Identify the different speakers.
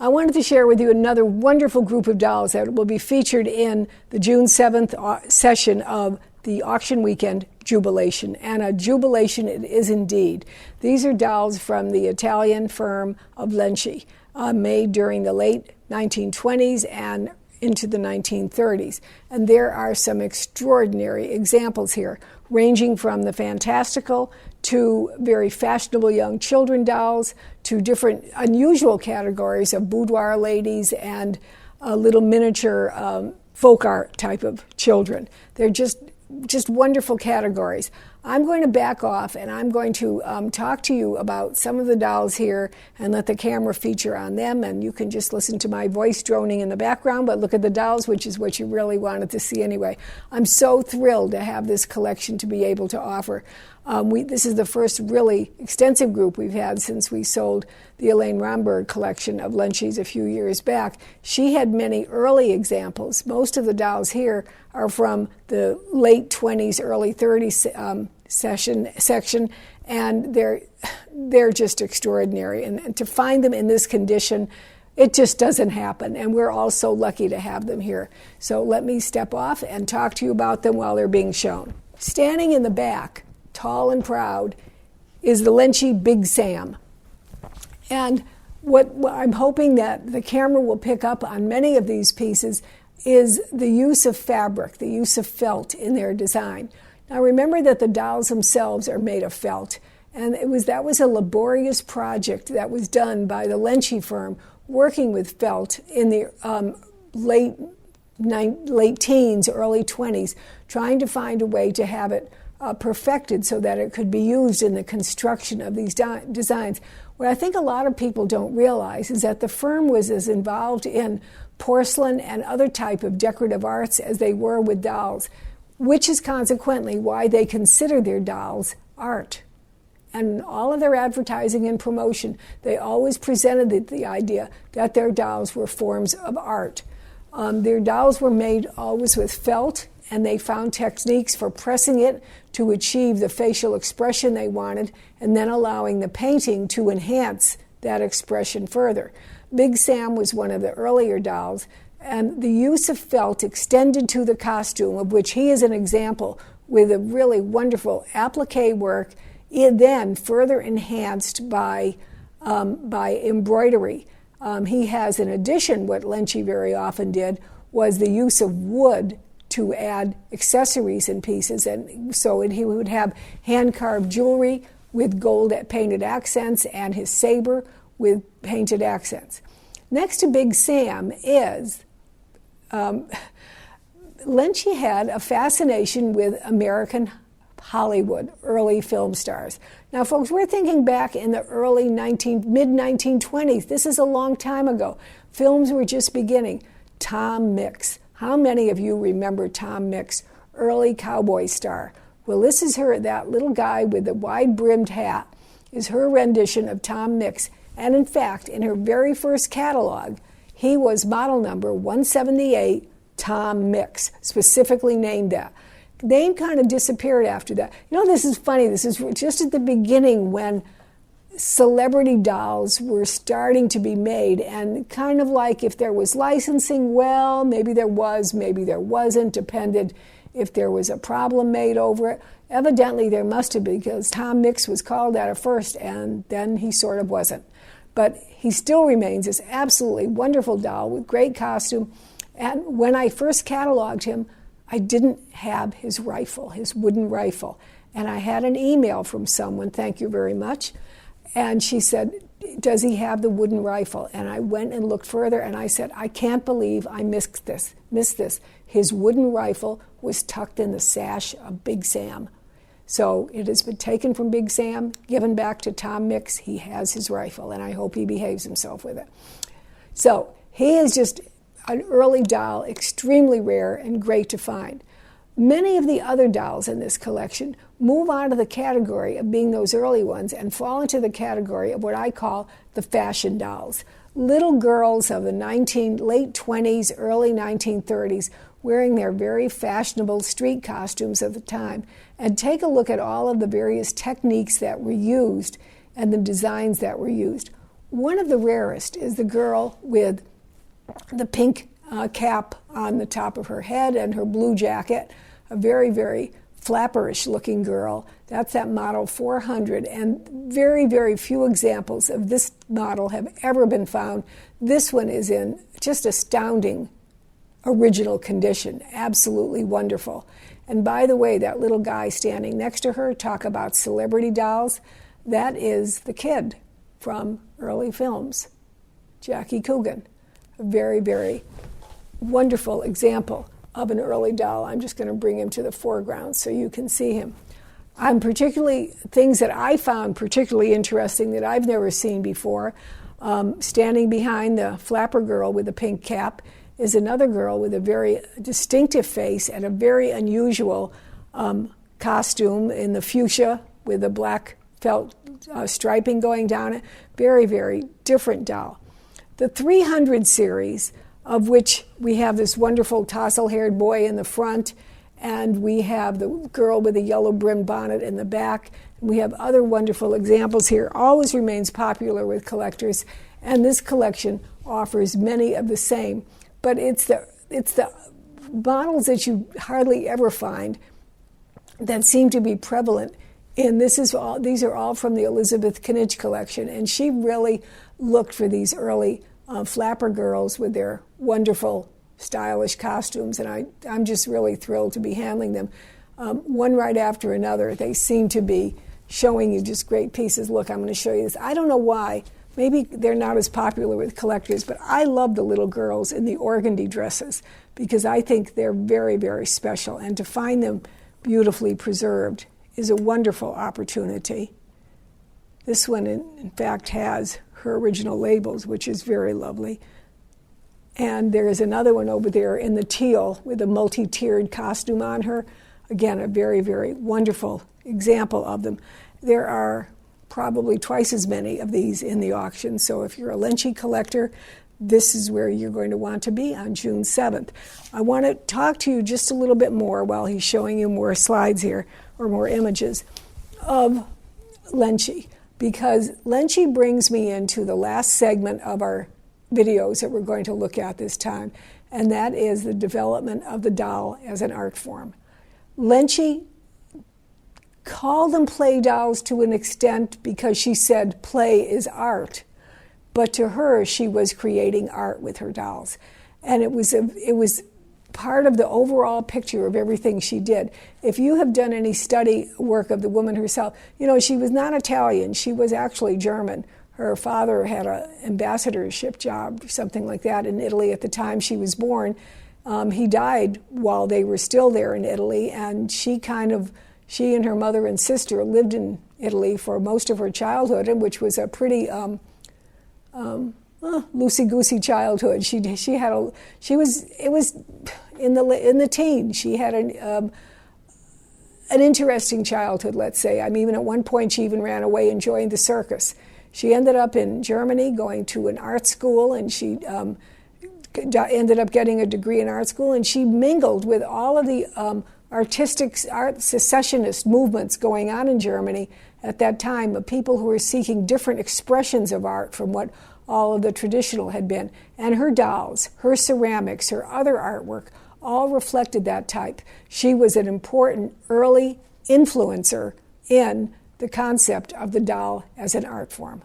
Speaker 1: I wanted to share with you another wonderful group of dolls that will be featured in the June 7th session of the auction weekend Jubilation. And a jubilation it is indeed. These are dolls from the Italian firm of Lenci, made during the late 1920s and into the 1930s. And there are some extraordinary examples here, ranging from the fantastical to very fashionable young children dolls to different unusual categories of boudoir ladies and little miniature folk art type of children. They're just wonderful categories. I'm going to back off and I'm going to talk to you about some of the dolls here and let the camera feature on them, and you can just listen to my voice droning in the background, but look at the dolls, which is what you really wanted to see anyway. I'm so thrilled to have this collection to be able to offer. This is the first really extensive group we've had since we sold the Elaine Romberg collection of Lenci's a few years back. She had many early examples. Most of the dolls here are from the late 20s, early 30s section, and they're just extraordinary. And to find them in this condition, it just doesn't happen, and we're all so lucky to have them here. So let me step off and talk to you about them while they're being shown. Standing in the back, tall and proud, is the Lenci Big Sam. And what I'm hoping that the camera will pick up on many of these pieces is the use of fabric, the use of felt in their design. Now remember that the dolls themselves are made of felt, and that was a laborious project that was done by the Lenci firm working with felt in the late teens, early 20s, trying to find a way to have it perfected so that it could be used in the construction of these designs. What I think a lot of people don't realize is that the firm was as involved in porcelain and other type of decorative arts as they were with dolls, which is consequently why they consider their dolls art. And all of their advertising and promotion, they always presented the idea that their dolls were forms of art. Their dolls were made always with felt, and they found techniques for pressing it to achieve the facial expression they wanted, and then allowing the painting to enhance that expression further. Big Sam was one of the earlier dolls, and the use of felt extended to the costume, of which he is an example, with a really wonderful applique work, then further enhanced by embroidery. He has, in addition, what Lenci very often did was the use of wood to add accessories and pieces, and so he would have hand-carved jewelry with gold painted accents and his saber with painted accents. Next to Big Sam is Lenci had a fascination with American Hollywood, early film stars. Now, folks, we're thinking back in the mid-1920s. This is a long time ago. Films were just beginning. Tom Mix. How many of you remember Tom Mix, early cowboy star? Well, this is that little guy with the wide-brimmed hat is her rendition of Tom Mix. And in fact, in her very first catalog, he was model number 178, Tom Mix, specifically named that. The name kind of disappeared after that. You know, this is funny. This is just at the beginning when celebrity dolls were starting to be made, and kind of like if there was licensing, well, maybe there was, maybe there wasn't, depended if there was a problem made over it. Evidently there must have been, because Tom Mix was called that at first, and then he sort of wasn't. But he still remains this absolutely wonderful doll with great costume. And when I first cataloged him, I didn't have his rifle, his wooden rifle. And I had an email from someone, thank you very much, and she said, does he have the wooden rifle? And I went and looked further, and I said, I can't believe I missed this. His wooden rifle was tucked in the sash of Big Sam. So it has been taken from Big Sam, given back to Tom Mix. He has his rifle, and I hope he behaves himself with it. So he is just an early doll, extremely rare and great to find. Many of the other dolls in this collection move out of the category of being those early ones and fall into the category of what I call the fashion dolls. Little girls of the late 20s, early 1930s, wearing their very fashionable street costumes of the time. And take a look at all of the various techniques that were used and the designs that were used. One of the rarest is the girl with the pink cap on the top of her head and her blue jacket, a very, very flapperish looking girl. That's that model 400, and very, very few examples of this model have ever been found. This one is in just astounding original condition, absolutely wonderful. And by the way, that little guy standing next to her, talk about celebrity dolls, that is the kid from early films, Jackie Coogan. A very, very wonderful example of an early doll. I'm just going to bring him to the foreground so you can see him. Things that I found particularly interesting that I've never seen before, standing behind the flapper girl with the pink cap is another girl with a very distinctive face and a very unusual costume in the fuchsia with the black felt striping going down it. Very, very different doll. The 300 series, of which we have this wonderful tousle-haired boy in the front, and we have the girl with the yellow-brimmed bonnet in the back. We have other wonderful examples here. Always remains popular with collectors, and this collection offers many of the same. But it's the models that you hardly ever find that seem to be prevalent. And these are all from the Elizabeth Kinich collection, and she really looked for these early flapper girls with their wonderful, stylish costumes, and I'm just really thrilled to be handling them. One right after another, they seem to be showing you just great pieces. Look, I'm going to show you this. I don't know why. Maybe they're not as popular with collectors, but I love the little girls in the organdy dresses because I think they're very, very special, and to find them beautifully preserved is a wonderful opportunity. This one, in fact, has her original labels, which is very lovely. And there is another one over there in the teal with a multi-tiered costume on her. Again, a very, very wonderful example of them. There are probably twice as many of these in the auction, so if you're a Lenci collector, this is where you're going to want to be on June 7th. I want to talk to you just a little bit more while he's showing you more slides here, or more images, of Lenci, because Lenci brings me into the last segment of our videos that we're going to look at this time, and that is the development of the doll as an art form. Lenci called them play dolls to an extent because she said play is art, but to her, she was creating art with her dolls, and it was part of the overall picture of everything she did. If you have done any study work of the woman herself, you know, she was not Italian, she was actually German. Her father had an ambassadorship job, something like that, in Italy at the time she was born. He died while they were still there in Italy, and she and her mother and sister lived in Italy for most of her childhood, and which was a pretty loosey-goosey childhood. It was in the teens. She had an interesting childhood, let's say. I mean, even at one point she even ran away and joined the circus. She ended up in Germany going to an art school, and she ended up getting a degree in art school, and she mingled with all of the art secessionist movements going on in Germany at that time, of people who were seeking different expressions of art from what all of the traditional had been. And her dolls, her ceramics, her other artwork all reflected that type. She was an important early influencer in the concept of the doll as an art form.